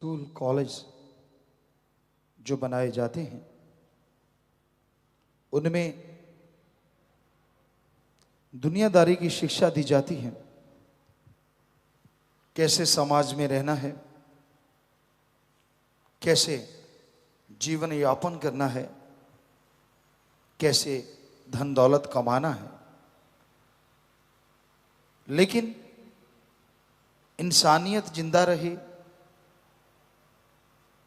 School college जो बनाए जाते हैं उनमें दुनियादारी की शिक्षा दी जाती है। कैसे समाज में रहना है, कैसे जीवन यापन करना है, कैसे धन दौलत कमाना है। लेकिन इंसानियत जिंदा रहे,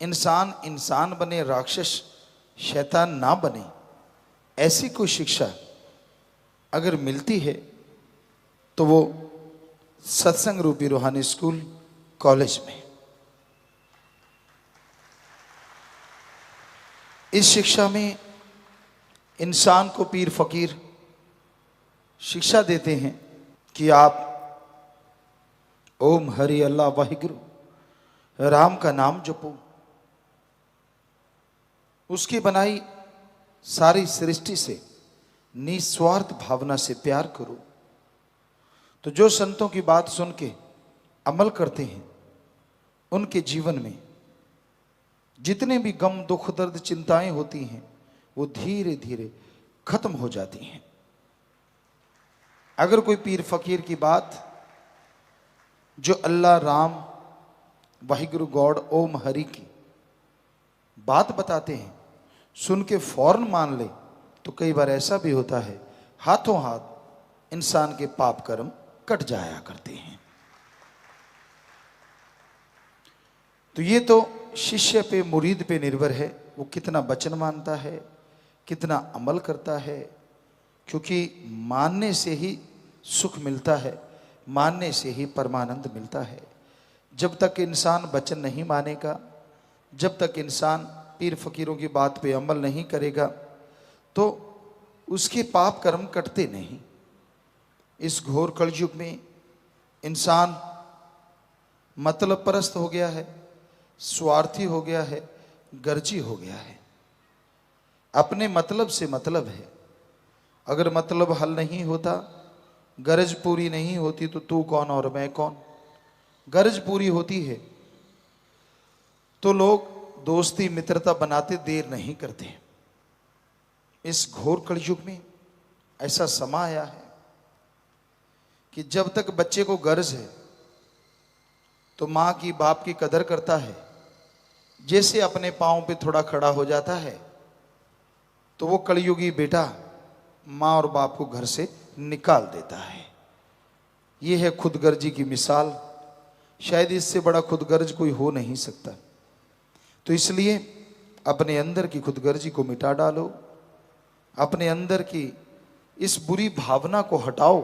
इंसान इंसान बने, राक्षस शैतान ना बने, ऐसी कोई शिक्षा अगर मिलती है तो वो सत्संग रूपी रूहानी स्कूल कॉलेज में। इस शिक्षा में इंसान को पीर फकीर शिक्षा देते हैं कि आप ओम हरि अल्लाह वाहिगुरु राम का नाम जपो, उसकी बनाई सारी सृष्टि से निस्वार्थ भावना से प्यार करो। तो जो संतों की बात सुन के अमल करते हैं उनके जीवन में जितने भी गम दुख दर्द चिंताएं होती हैं वो धीरे धीरे खत्म हो जाती हैं। अगर कोई पीर फकीर की बात जो अल्लाह राम वाहिगुरु गॉड ओम हरि की बात बताते हैं सुन के फौरन मान ले तो कई बार ऐसा भी होता है हाथों हाथ इंसान के पाप कर्म कट जाया करते हैं। तो ये तो शिष्य पे मुरीद पे निर्भर है, वो कितना वचन मानता है, कितना अमल करता है। क्योंकि मानने से ही सुख मिलता है, मानने से ही परमानंद मिलता है। जब तक इंसान वचन नहीं मानेगा, जब तक इंसान पीर फकीरों की बात पे अमल नहीं करेगा तो उसके पाप कर्म कटते नहीं। इस घोर कलयुग में इंसान मतलब परस्त हो गया है, स्वार्थी हो गया है, गर्जी हो गया है। अपने मतलब से मतलब है। अगर मतलब हल नहीं होता, गरज पूरी नहीं होती तो तू कौन और मैं कौन। गरज पूरी होती है तो लोग दोस्ती मित्रता बनाते देर नहीं करते। इस घोर कलयुग में ऐसा समा आया है कि जब तक बच्चे को गर्ज है तो माँ की बाप की कदर करता है। जैसे अपने पाँव पे थोड़ा खड़ा हो जाता है तो वो कलयुगी बेटा माँ और बाप को घर से निकाल देता है। ये है खुदगर्जी की मिसाल। शायद इससे बड़ा खुदगर्ज कोई हो नहीं सकता। तो इसलिए अपने अंदर की खुदगर्जी को मिटा डालो, अपने अंदर की इस बुरी भावना को हटाओ।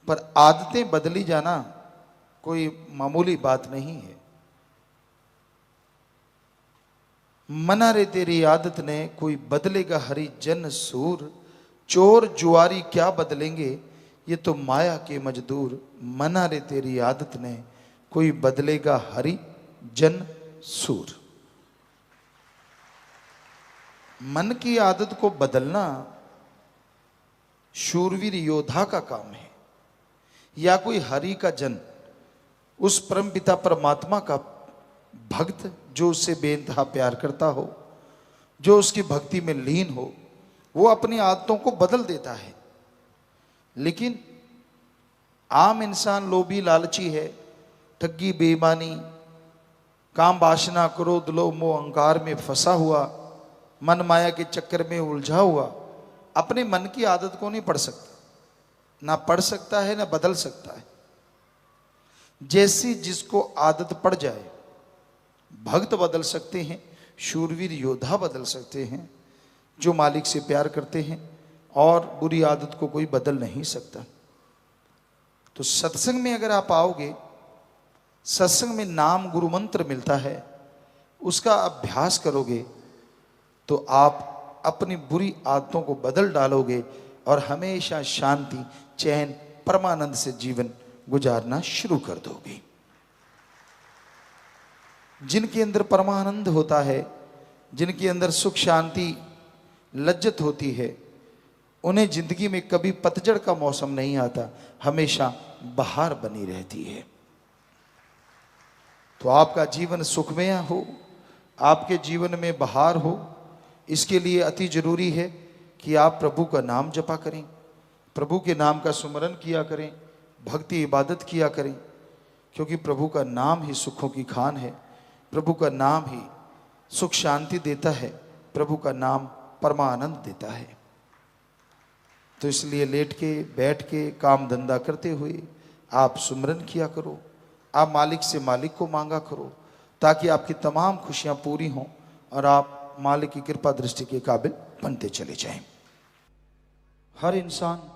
पर आदतें बदली जाना कोई मामूली बात नहीं है। मना रे तेरी आदत ने कोई बदलेगा हरि जन सूर, चोर जुआरी क्या बदलेंगे ये तो माया के मजदूर। मना रे तेरी आदत ने कोई बदलेगा हरि जन सूर। मन की आदत को बदलना शूरवीर योद्धा का काम है, या कोई हरि का जन, उस परम पिता परमात्मा का भक्त जो उससे बेइंतहा प्यार करता हो, जो उसकी भक्ति में लीन हो, वो अपनी आदतों को बदल देता है। लेकिन आम इंसान लोभी लालची है, ठगी बेईमानी काम वासना क्रोध लोभ मोह अहंकार में फंसा हुआ, मन माया के चक्कर में उलझा हुआ, अपने मन की आदत को नहीं पढ़ सकता। ना पढ़ सकता है ना बदल सकता है। जैसी जिसको आदत पड़ जाए, भक्त बदल सकते हैं, शूरवीर योद्धा बदल सकते हैं, जो मालिक से प्यार करते हैं, और बुरी आदत को कोई बदल नहीं सकता। तो सत्संग में अगर आप आओगे, सत्संग में नाम गुरु मंत्र मिलता है, उसका अभ्यास करोगे तो आप अपनी बुरी आदतों को बदल डालोगे और हमेशा शांति चैन परमानंद से जीवन गुजारना शुरू कर दोगे। जिनके अंदर परमानंद होता है, जिनके अंदर सुख शांति लज्जत होती है, उन्हें जिंदगी में कभी पतझड़ का मौसम नहीं आता, हमेशा बहार बनी रहती है। तो आपका जीवन सुखमय हो, आपके जीवन में बहार हो, इसके लिए अति जरूरी है कि आप प्रभु का नाम जपा करें, प्रभु के नाम का सुमरन किया करें, भक्ति इबादत किया करें, क्योंकि प्रभु का नाम ही सुखों की खान है, प्रभु का नाम ही सुख शांति देता है, प्रभु का नाम परमानंद देता है। तो इसलिए लेट के बैठ के काम धंधा करते हुए आप सुमरन किया करो, आप मालिक से मालिक को मांगा करो, ताकि आपकी तमाम खुशियां पूरी हों और आप मालिक की कृपा दृष्टि के काबिल बनते चले जाएं। हर इंसान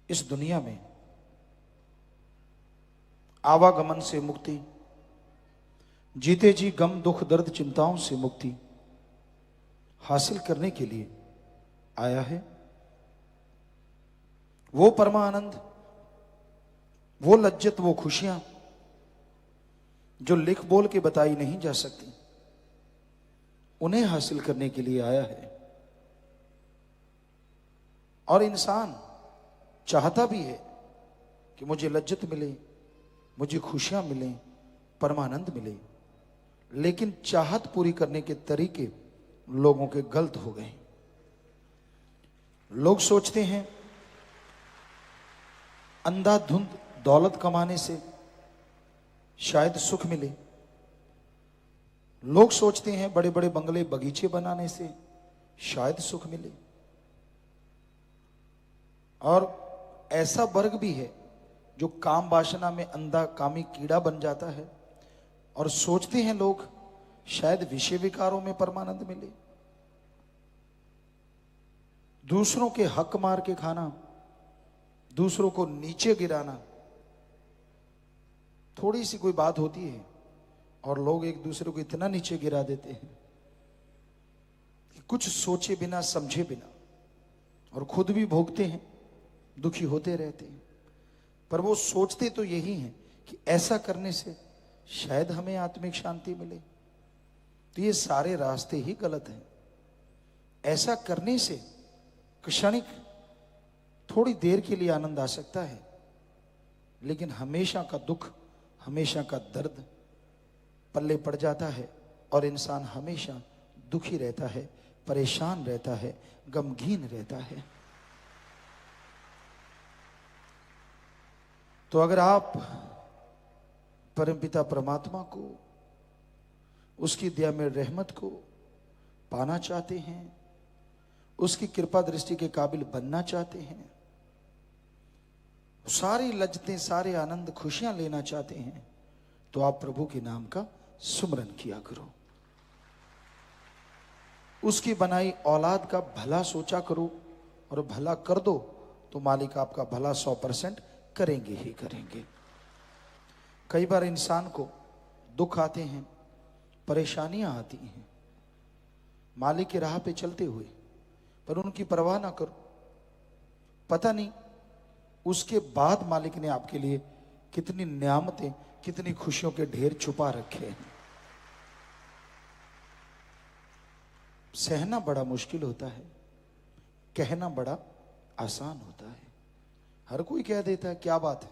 इस दुनिया में आवागमन से मुक्ति, जीते जी गम दुख दर्द चिंताओं से मुक्ति हासिल करने के लिए आया है। वो परमानंद, वो लज्जत, वो खुशियां जो लिख बोल के बताई नहीं जा सकती, उन्हें हासिल करने के लिए आया है। और इंसान चाहता भी है कि मुझे लज्जत मिले, मुझे खुशियां मिलें, परमानंद मिले, लेकिन चाहत पूरी करने के तरीके लोगों के गलत हो गए। लोग सोचते हैं अंधाधुंध दौलत कमाने से शायद सुख मिले, लोग सोचते हैं बड़े बड़े बंगले बगीचे बनाने से शायद सुख मिले, और ऐसा वर्ग भी है जो काम वासना में अंधा कामी कीड़ा बन जाता है और सोचते हैं लोग शायद विषय विकारों में परमानंद मिले। दूसरों के हक मार के खाना, दूसरों को नीचे गिराना, थोड़ी सी कोई बात होती है और लोग एक दूसरे को इतना नीचे गिरा देते हैं कि कुछ सोचे बिना समझे बिना, और खुद भी भोगते हैं, दुखी होते रहते हैं। पर वो सोचते तो यही हैं कि ऐसा करने से शायद हमें आत्मिक शांति मिले। तो ये सारे रास्ते ही गलत हैं। ऐसा करने से क्षणिक थोड़ी देर के लिए आनंद आ सकता है, लेकिन हमेशा का दुख, हमेशा का दर्द पल्ले पड़ जाता है और इंसान हमेशा दुखी रहता है, परेशान रहता है, गमगीन रहता है। तो अगर आप परमपिता परमात्मा को, उसकी दया में रहमत को पाना चाहते हैं, उसकी कृपा दृष्टि के काबिल बनना चाहते हैं, सारी लज्जतें, सारे आनंद, खुशियां लेना चाहते हैं, तो आप प्रभु के नाम का सुमरन किया करो। उसकी बनाई औलाद का भला सोचा करो, और भला कर दो तो मालिक आपका भला 100% करेंगे ही करेंगे। कई बार इंसान को दुख आते हैं, परेशानियां आती हैं मालिक की राह पे चलते हुए, पर उनकी परवाह ना करो। पता नहीं उसके बाद मालिक ने आपके लिए कितनी नियामतें, कितनी खुशियों के ढेर छुपा रखे हैं। सहना बड़ा मुश्किल होता है, कहना बड़ा आसान होता है। हर कोई कह देता है क्या बात है,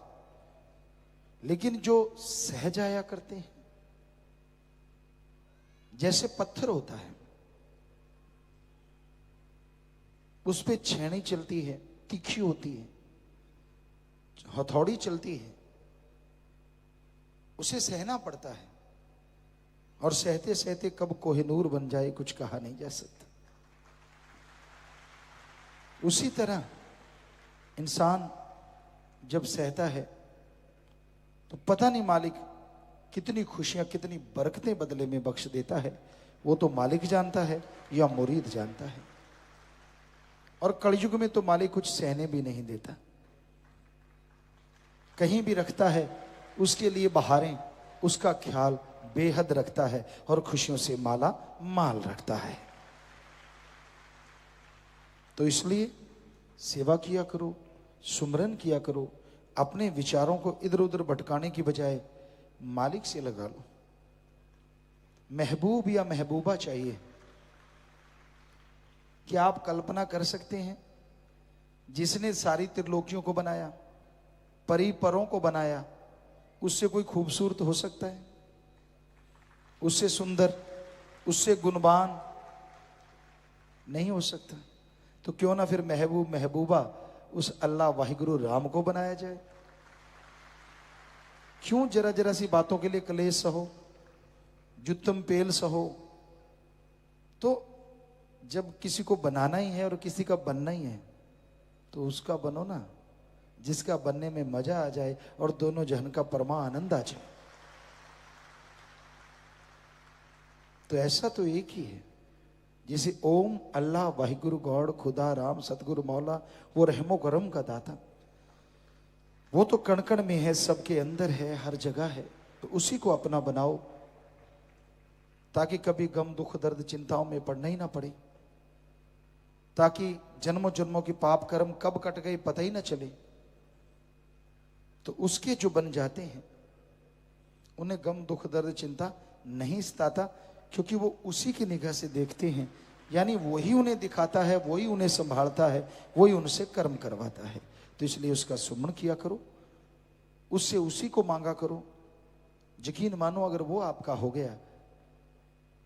लेकिन जो सह जाया करते हैं, जैसे पत्थर होता है, उस पे छेनी चलती है, तीखी होती है, हथौड़ी चलती है, उसे सहना पड़ता है, और सहते सहते कब कोहिनूर बन जाए कुछ कहा नहीं जा सकता। उसी तरह इंसान जब सहता है तो पता नहीं मालिक कितनी खुशियां, कितनी बरकतें बदले में बख्श देता है, वो तो मालिक जानता है या मुरीद जानता है। और कलयुग में तो मालिक कुछ सहने भी नहीं देता, कहीं भी रखता है उसके लिए बहारें, उसका ख्याल बेहद रखता है और खुशियों से माला माल रखता है। तो इसलिए सेवा किया करो, सुमरन किया करो, अपने विचारों को इधर उधर भटकाने की बजाय मालिक से लगा लो। महबूब या महबूबा चाहिए। क्या आप कल्पना कर सकते हैं जिसने सारी त्रिलोकियों को बनाया, परी परों को बनाया, उससे कोई खूबसूरत हो सकता है? उससे सुंदर, उससे गुणवान नहीं हो सकता। तो क्यों ना फिर महबूब महबूबा उस अल्लाह वाहिगुरु राम को बनाया जाए। क्यों जरा जरा सी बातों के लिए कलेश सहो, जुत्तम पेल सहो। तो जब किसी को बनाना ही है और किसी का बनना ही है तो उसका बनो ना जिसका बनने में मजा आ जाए और दोनों जहन का परमा आनंद आ जाए। तो ऐसा तो एक ही है, जैसे ओम अल्लाह वाहिगुरु गॉड खुदा राम सतगुरु मौला, वो रहमो करम का दाता, वो तो कण कण में है, सबके अंदर है, हर जगह है। तो उसी को अपना बनाओ ताकि कभी गम दुख दर्द चिंताओं में पड़ना ही ना पड़े, ताकि जन्मों जन्मों की पाप कर्म कब कट गए पता ही ना चले। तो उसके जो बन जाते हैं उन्हें गम दुख दर्द चिंता नहीं सताता, क्योंकि वो उसी की निगाह से देखते हैं, यानी वही उन्हें दिखाता है, वही उन्हें संभालता है, वही उनसे कर्म करवाता है। तो इसलिए उसका सुमन किया करो, उससे उसी को मांगा करो। यकीन मानो अगर वो आपका हो गया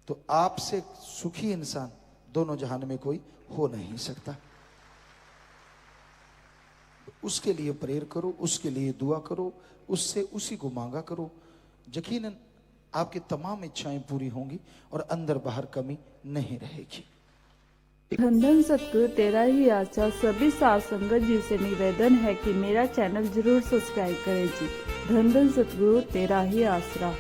तो आपसे सुखी इंसान दोनों जहान में कोई हो नहीं सकता। उसके लिए प्रेयर करो, उसके लिए दुआ करो, उससे उसी को मांगा करो। यकीनन आपकी तमाम इच्छाएं पूरी होंगी और अंदर बाहर कमी नहीं रहेगी। धन धन सतगुरु तेरा ही आशा सभी साध संगत जी से निवेदन है कि मेरा चैनल जरूर सब्सक्राइब करें जी। धन धन सतगुरु तेरा ही आसरा।